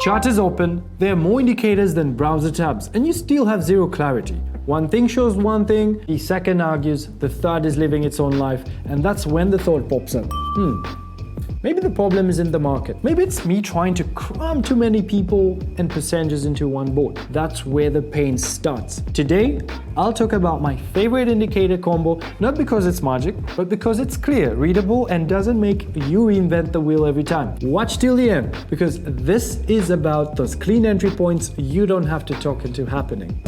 Chart is open, there are more indicators than browser tabs, and you still have zero clarity. One thing shows one thing, the second argues, the third is living its own life, and that's when the thought pops up. Maybe the problem is in the market. Maybe it's me trying to cram too many people and percentages into one boat. That's where the pain starts. Today, I'll talk about my favorite indicator combo, not because it's magic, but because it's clear, readable, and doesn't make you reinvent the wheel every time. Watch till the end, because this is about those clean entry points you don't have to talk into happening.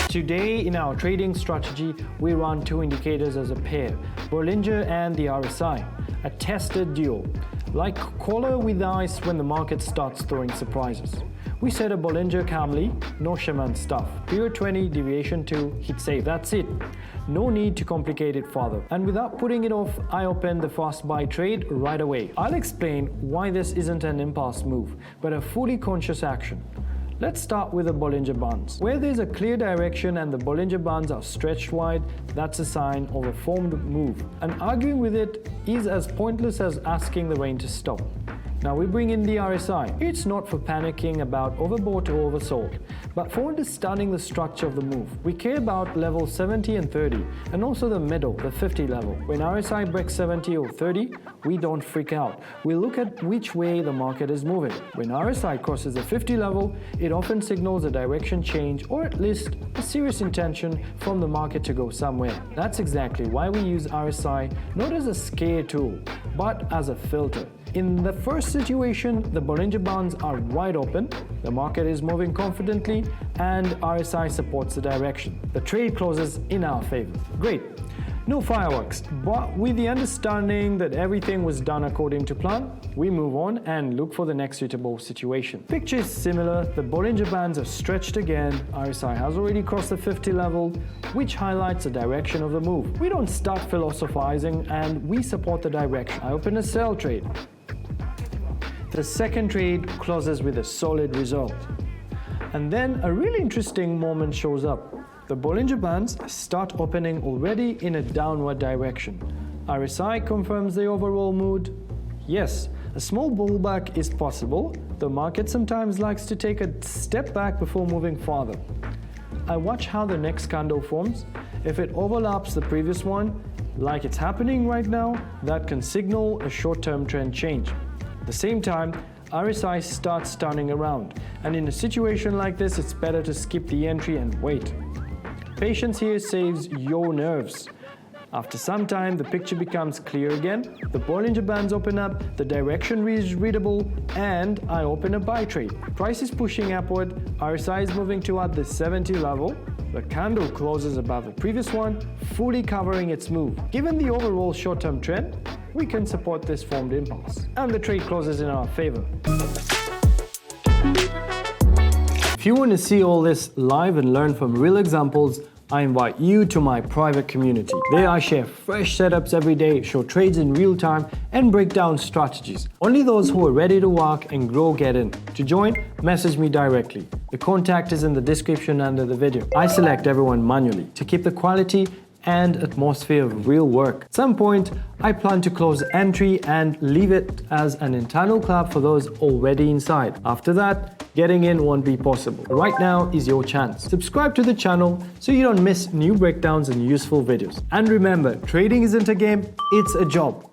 Today in our trading strategy, we run two indicators as a pair, Bollinger and the RSI, a tested duo, like collar with ice when the market starts throwing surprises. We set a Bollinger calmly, no shaman stuff, period 20, deviation 2, hit save, that's it. No need to complicate it further. And without putting it off, I open the fast buy trade right away. I'll explain why this isn't an impulse move, but a fully conscious action. Let's start with the Bollinger Bands. Where there's a clear direction and the Bollinger Bands are stretched wide, that's a sign of a formed move. And arguing with it is as pointless as asking the rain to stop. Now we bring in the RSI. It's not for panicking about overbought or oversold, but for understanding the structure of the move. We care about levels 70 and 30, and also the middle, the 50 level. When RSI breaks 70 or 30, we don't freak out. We look at which way the market is moving. When RSI crosses the 50 level, it often signals a direction change or at least a serious intention from the market to go somewhere. That's exactly why we use RSI not as a scare tool, but as a filter. In the first situation, the Bollinger Bands are wide open, the market is moving confidently, and RSI supports the direction. The trade closes in our favor. Great. No fireworks, but with the understanding that everything was done according to plan, we move on and look for the next suitable situation. Picture is similar, the Bollinger Bands are stretched again, RSI has already crossed the 50 level, which highlights the direction of the move. We don't start philosophizing and we support the direction. I open a sell trade. The second trade closes with a solid result. And then a really interesting moment shows up. The Bollinger Bands start opening already in a downward direction. RSI confirms the overall mood. Yes, a small pullback is possible. The market sometimes likes to take a step back before moving farther. I watch how the next candle forms. If it overlaps the previous one, like it's happening right now, that can signal a short-term trend change. At the same time, RSI starts turning around, and in a situation like this, it's better to skip the entry and wait. Patience here saves your nerves. After some time, the picture becomes clear again, the Bollinger Bands open up, the direction is readable, and I open a buy trade. Price is pushing upward, RSI is moving toward the 70 level, the candle closes above the previous one, fully covering its move. Given the overall short-term trend, we can support this formed impulse, and the trade closes in our favor. If you want to see all this live and learn from real examples, I invite you to my private community. There I share fresh setups every day, show trades in real time, and break down strategies. Only those who are ready to work and grow get in. To join, message me directly. The contact is in the description under the video. I select everyone manually to keep the quality and atmosphere of real work. At some point, I plan to close entry and leave it as an internal club for those already inside. After that, getting in won't be possible. Right now is your chance. Subscribe to the channel so you don't miss new breakdowns and useful videos. And remember, trading isn't a game, it's a job.